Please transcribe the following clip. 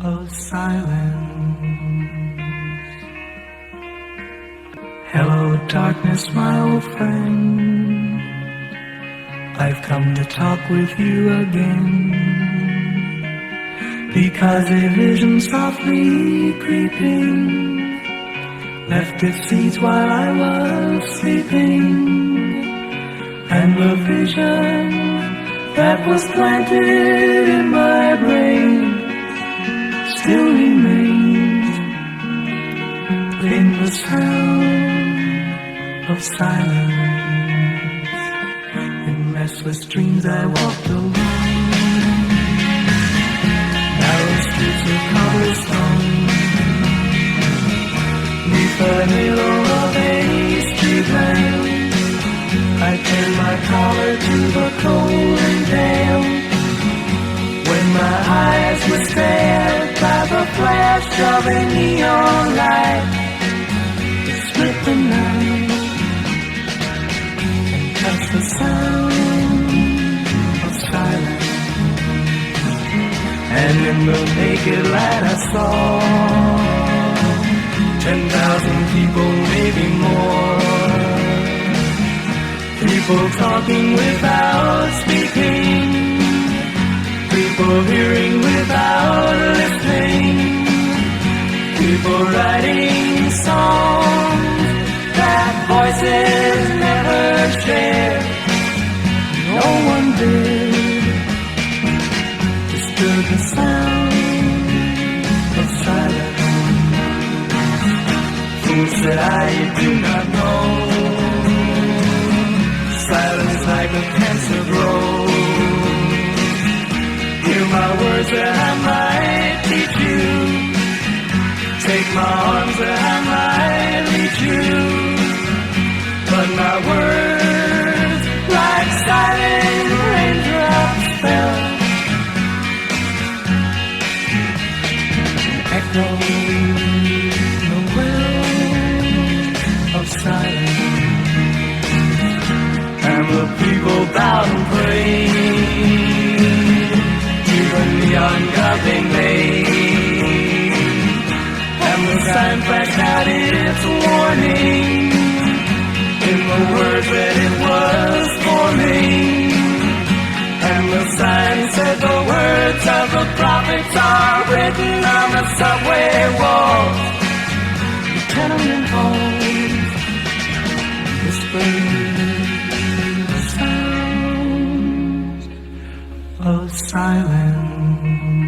of silence. Hello, darkness, my old friend. I've come to talk with you again, because a vision softly creeping left its seeds while I was sleeping, and the vision that was planted in my brain still remains in the sound of silence. In restless dreams I walked alone, narrow streets of cobblestone, neath the halo of a street lamp. I turned my collar to the cold and damp, when my eyes were stared by the flash of a neon light. It split the night and touched the sound of silence. And in the naked light I saw 10,000 people, maybe more. People talking without speaking, people hearing without listening, people writing songs that voices never share. No one did disturb the sound of silence. Fool said I, you do not know, silence like a cancer grows. Hear my words that I might teach you, take my arms that I might reach you, but my words like silent raindrops fell, echoing the well of silence. And the people bowed and prayed to the neon god they made, and the sign flashed out its warning in the words that it was forming. And the sign said the words of the prophets are written on the subway walls, the tenement halls, whispering of silence.